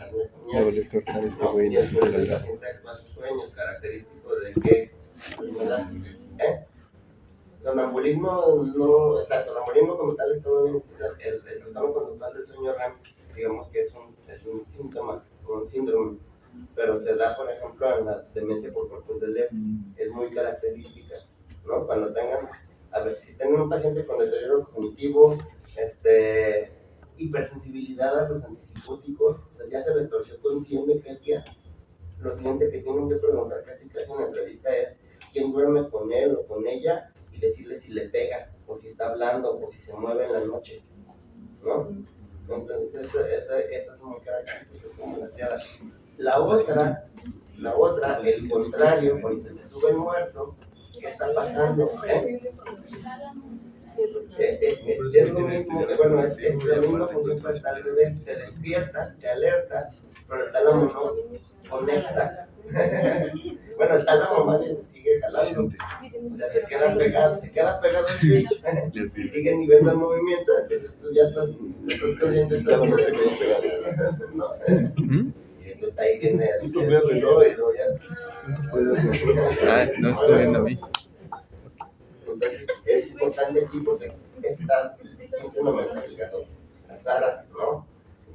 empezar a soñar, ¿no? Y después el paciente actúa sus sueños, característico de que, ¿verdad? Sonambulismo no, o sea, sonambulismo como tal es todo el trastorno conductual del sueño REM, digamos que es un síntoma, un síndrome, pero se da, por ejemplo, en la demencia por corpus de Leber, es muy característica, ¿no? Cuando tengan, a ver, si tienen un paciente con deterioro cognitivo, hipersensibilidad a los antipsicóticos, o sea, ya se les torció consciente que lo siguiente que tienen que preguntar casi en la entrevista es quién duerme con él o con ella y decirle si le pega o si está hablando o si se mueve en la noche, ¿no? Entonces eso es muy característico, es como la tierra. La otra, el contrario, cuando se te sube el muerto, ¿qué está pasando? Es lo mismo, bueno, es la misma función, tal vez te despiertas, te alertas, pero el tálamo no conecta. Bueno, el tálamo más bien sigue jalando, o sea, se queda pegado al switch y sigue nivelando el movimiento, entonces tú ya estás consciente, estás no, y entonces ahí viene el susto y luego ya. No estoy viendo a mí. Entonces es importante aquí porque está íntimamente ligado a Sara, ¿no?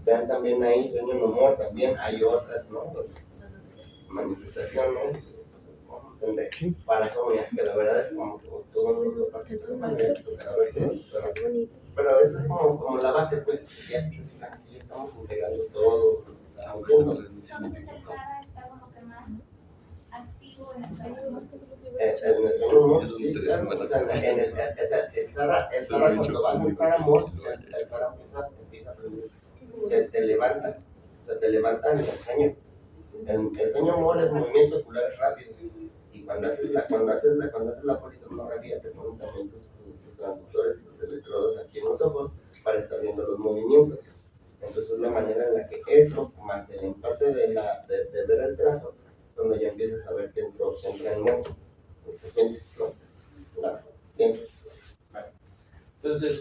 Vean también ahí sueño en humor, también hay otras, ¿no? Pues, manifestaciones, parasomnia, que la verdad es como todo el mundo participa, pero esto es como la base, pues, ya estamos integrando todo, Entonces el Sara está como que más activo en el sueño. En el sueño humor, sí, claro, o sea, el Sara cuando vas a entrar a amor, el Sara empieza a aprender, te levanta, o sea, te levanta en el sueño. El sueño amor es movimientos oculares rápidos y cuando haces la polisomnografía te ponen también tus transductores y tus electrodos aquí en los ojos para estar viendo los movimientos. Entonces es la manera en la que eso, más el empate de ver el trazo, es cuando ya empiezas a ver que entra en modo. ¿No? Bien. Entonces,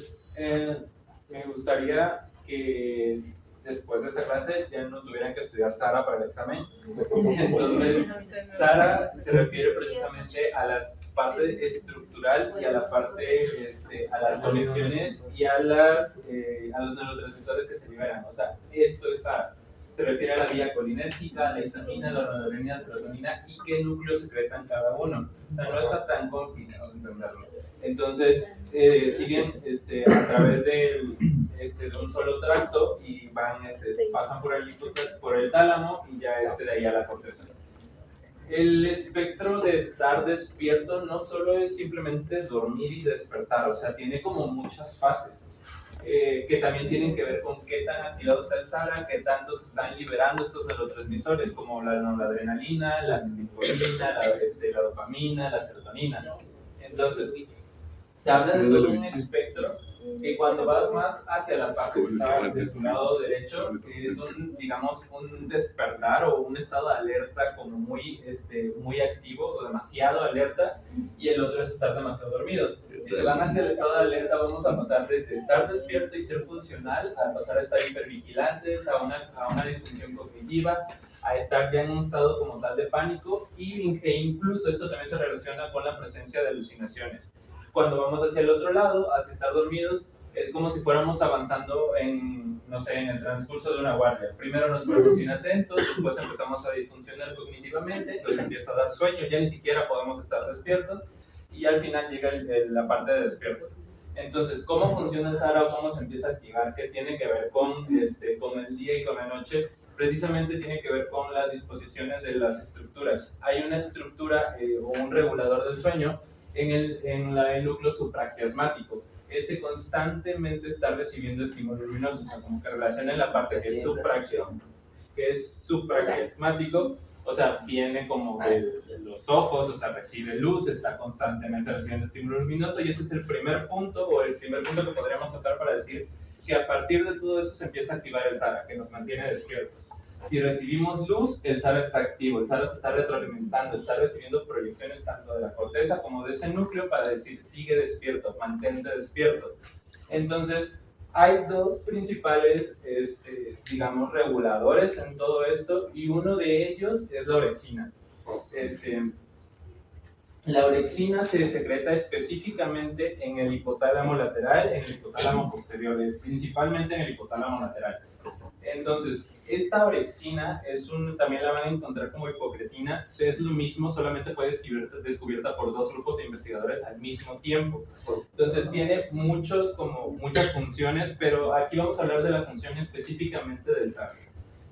me gustaría que después de esta clase ya no tuvieran que estudiar Sara para el examen. Entonces, Sara se refiere precisamente a la parte estructural y a la parte, a las conexiones y a los neurotransmisores que se liberan. O sea, esto es Sara. Se refiere a la vía colinérgica, la histamina, la noradrenalina, la serotonina y qué núcleos secretan cada uno. O sea, no está tan complicado entenderlo. Entonces, siguen a través de un solo tracto y van, pasan por el tálamo y ya de ahí a la corteza. El espectro de estar despierto no solo es simplemente dormir y despertar, o sea, tiene como muchas fases. Que también tienen que ver con qué tan activado está el Sara, qué tanto se están liberando estos neurotransmisores como la noradrenalina, la acetilcolina, la dopamina, la serotonina. Entonces, se habla de todo un espectro que cuando vas más hacia la parte que está de su lado derecho es un despertar o un estado de alerta como muy activo o demasiado alerta, y el otro es estar demasiado dormido. Si se van hacia el estado de alerta, vamos a pasar desde estar despierto y ser funcional a pasar a estar hipervigilantes, a una disfunción cognitiva, a estar ya en un estado como tal de pánico, e incluso esto también se relaciona con la presencia de alucinaciones. Cuando vamos hacia el otro lado, hacia estar dormidos, es como si fuéramos avanzando en el transcurso de una guardia. Primero nos ponemos inatentos, después empezamos a disfuncionar cognitivamente, nos empieza a dar sueño, ya ni siquiera podemos estar despiertos, y al final llega la parte de despiertos. Entonces, ¿cómo funciona el Sara o cómo se empieza a activar? ¿Qué tiene que ver con el día y con la noche? Precisamente tiene que ver con las disposiciones de las estructuras. Hay una estructura o un regulador del sueño en el núcleo supraquiasmático. Constantemente está recibiendo estímulos luminosos, o sea, como que relaciona en la parte que es supraquiasmático, o sea, viene como de los ojos, o sea, recibe luz, está constantemente recibiendo estímulo luminoso, y ese es el primer punto, o el primer punto que podríamos tocar para decir que a partir de todo eso se empieza a activar el Sara, que nos mantiene despiertos. Si recibimos luz, el Sara está activo, el Sara se está retroalimentando, está recibiendo proyecciones tanto de la corteza como de ese núcleo para decir, sigue despierto, mantente despierto. Entonces, hay dos principales, digamos, reguladores en todo esto, y uno de ellos es la orexina. La orexina se secreta específicamente en el hipotálamo lateral, en el hipotálamo posterior, principalmente en el hipotálamo lateral. Entonces, esta orexina también la van a encontrar como hipocretina, es lo mismo, solamente fue descubierta por dos grupos de investigadores al mismo tiempo. Entonces, tiene muchas funciones, pero aquí vamos a hablar de la función específicamente del SAR,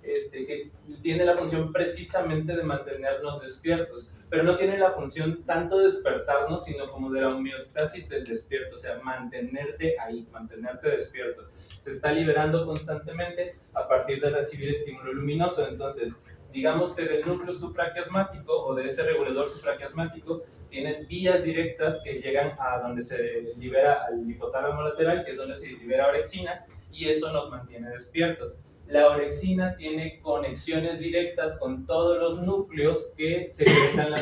que tiene la función precisamente de mantenernos despiertos, pero no tiene la función tanto de despertarnos, sino como de la homeostasis del despierto, o sea, mantenerte ahí, mantenerte despierto. Se está liberando constantemente a partir de recibir estímulo luminoso. Entonces, digamos que del núcleo supraquiasmático o de este regulador supraquiasmático tienen vías directas que llegan a donde se libera al hipotálamo lateral, que es donde se libera orexina, y eso nos mantiene despiertos. La orexina tiene conexiones directas con todos los núcleos que secretan los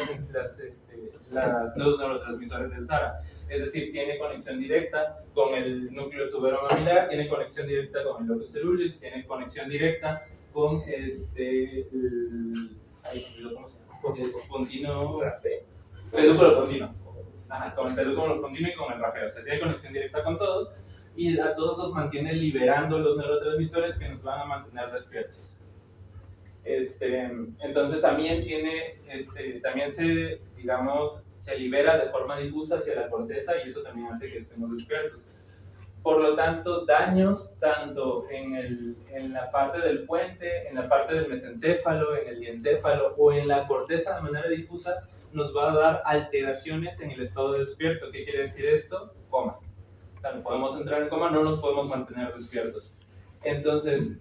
neurotransmisores del SARA. Es decir, tiene conexión directa con el núcleo tuberomamilar, tiene conexión directa con el locus ceruleus, tiene conexión directa con ¿cómo se llama? Pedúnculo continuo. Con el pedúnculo continuo y con el rafeo. O sea, tiene conexión directa con todos, y a todos los mantiene liberando los neurotransmisores que nos van a mantener despiertos. Entonces también se libera de forma difusa hacia la corteza, y eso también hace que estemos despiertos. Por lo tanto, daños tanto en la parte del puente, en la parte del mesencéfalo, en el diencéfalo o en la corteza de manera difusa, nos va a dar alteraciones en el estado de despierto. ¿Qué quiere decir esto? Coma. Podemos entrar en coma, no nos podemos mantener despiertos. Entonces,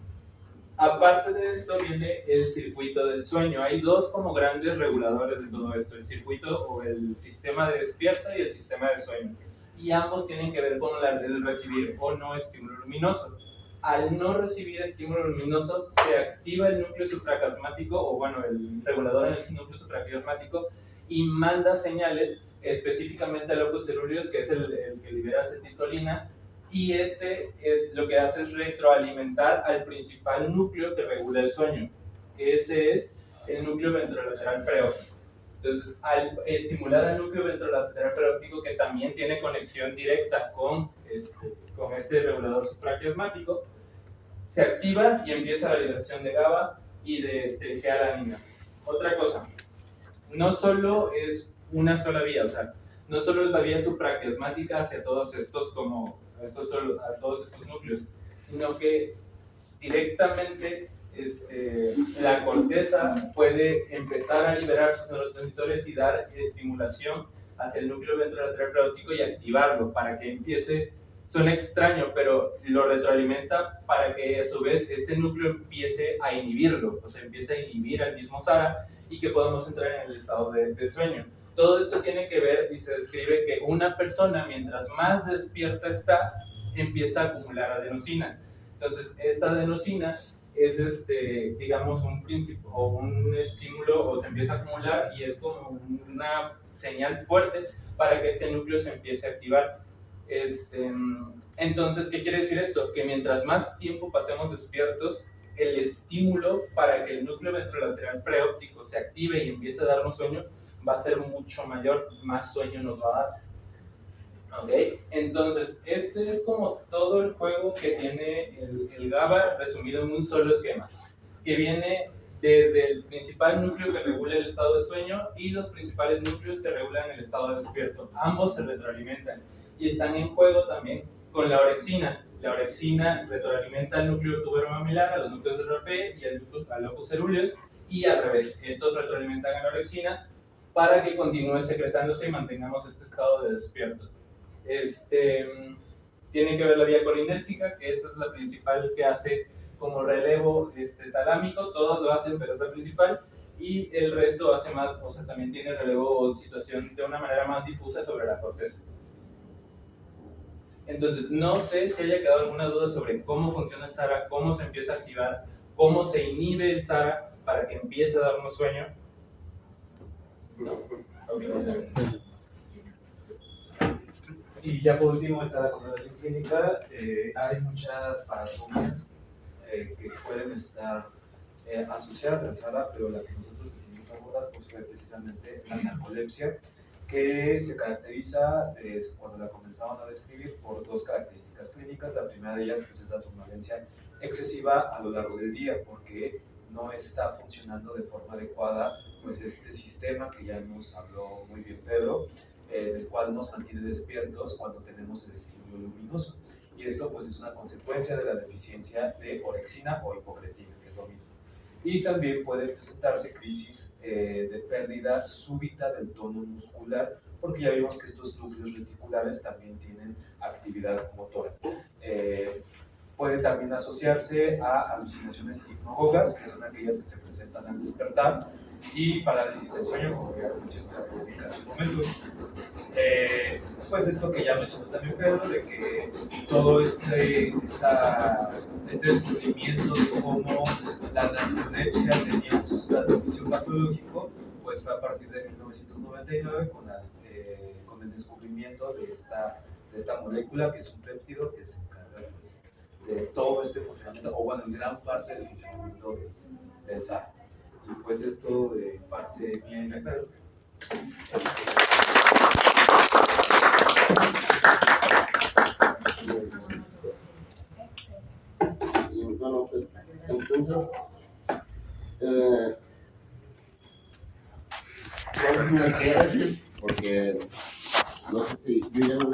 aparte de esto viene el circuito del sueño. Hay dos como grandes reguladores de todo esto, el circuito o el sistema de despierto y el sistema de sueño. Y ambos tienen que ver con el recibir o no estímulo luminoso. Al no recibir estímulo luminoso, se activa el núcleo supraquiasmático, o bueno, el regulador en el núcleo supraquiasmático, y manda señales específicamente al locus ceruleus, que es el que libera acetilcolina, y es lo que hace es retroalimentar al principal núcleo que regula el sueño, que ese es el núcleo ventrolateral preóptico. Entonces, al estimular al núcleo ventrolateral preóptico, que también tiene conexión directa con este regulador supraquiasmático, se activa y empieza la liberación de GABA y de G-alanina. Otra cosa, no solo es una sola vía, o sea, no solo es la vía supraquiasmática hacia todos estos núcleos, sino que directamente la corteza puede empezar a liberar sus neurotransmisores y dar estimulación hacia el núcleo ventrolateral preóptico y activarlo para que empiece. Suena extraño, pero lo retroalimenta para que a su vez este núcleo empiece a inhibirlo, o sea, empiece a inhibir al mismo SARA y que podamos entrar en el estado de sueño. Todo esto tiene que ver y se describe que una persona, mientras más despierta está, empieza a acumular adenosina. Entonces, esta adenosina es, digamos, un principio o un estímulo, o se empieza a acumular y es como una señal fuerte para que este núcleo se empiece a activar. Entonces, ¿qué quiere decir esto? Que mientras más tiempo pasemos despiertos, el estímulo para que el núcleo ventrolateral preóptico se active y empiece a darnos sueño va a ser mucho mayor, más sueño nos va a dar. ¿Ok? Entonces, este es como todo el juego que tiene el GABA resumido en un solo esquema, que viene desde el principal núcleo que regula el estado de sueño y los principales núcleos que regulan el estado de despierto. Ambos se retroalimentan y están en juego también con la orexina. La orexina retroalimenta al núcleo tuberomamilar, a los núcleos del RP y al locus ceruleus, y al revés. Estos retroalimentan a la orexina para que continúe secretándose y mantengamos este estado de despierto. Tiene que ver la vía colinérgica, que esta es la principal que hace como relevo talámico. Todos lo hacen, pero es la principal, y el resto hace más, o sea, también tiene relevo o situación de una manera más difusa sobre la corteza. Entonces, no sé si haya quedado alguna duda sobre cómo funciona el SARA, cómo se empieza a activar, cómo se inhibe el SARA para que empiece a darnos sueño. No. Okay. Y ya por último está la correlación clínica. Hay muchas parasomias que pueden estar asociadas al SARA, pero la que nosotros decidimos abordar pues, fue precisamente la narcolepsia, que se caracteriza, cuando la comenzaban a describir, por dos características clínicas. La primera de ellas pues, es la somnolencia excesiva a lo largo del día, porque no está funcionando de forma adecuada pues, este sistema que ya nos habló muy bien Pedro, del cual nos mantiene despiertos cuando tenemos el estímulo luminoso. Y esto pues, es una consecuencia de la deficiencia de orexina o hipocretina, que es lo mismo. Y también puede presentarse crisis de pérdida súbita del tono muscular, porque ya vimos que estos núcleos reticulares también tienen actividad motora. Puede también asociarse a alucinaciones hipnogógicas, que son aquellas que se presentan al despertar, y parálisis del sueño, como ya mencioné hace un momento. Pues esto que ya mencionó también Pedro, de que todo este descubrimiento de cómo la narcolepsia tenía un sustrato fisiopatológico, pues fue a partir de 1999 con el descubrimiento de esta molécula, que es un péptido que se encarga pues, de todo este funcionamiento, o bueno, en gran parte del funcionamiento del SARA. Y pues esto de parte mía y de Pedro. Y bueno, pues entonces, me quería decir, porque no sé si yo ya no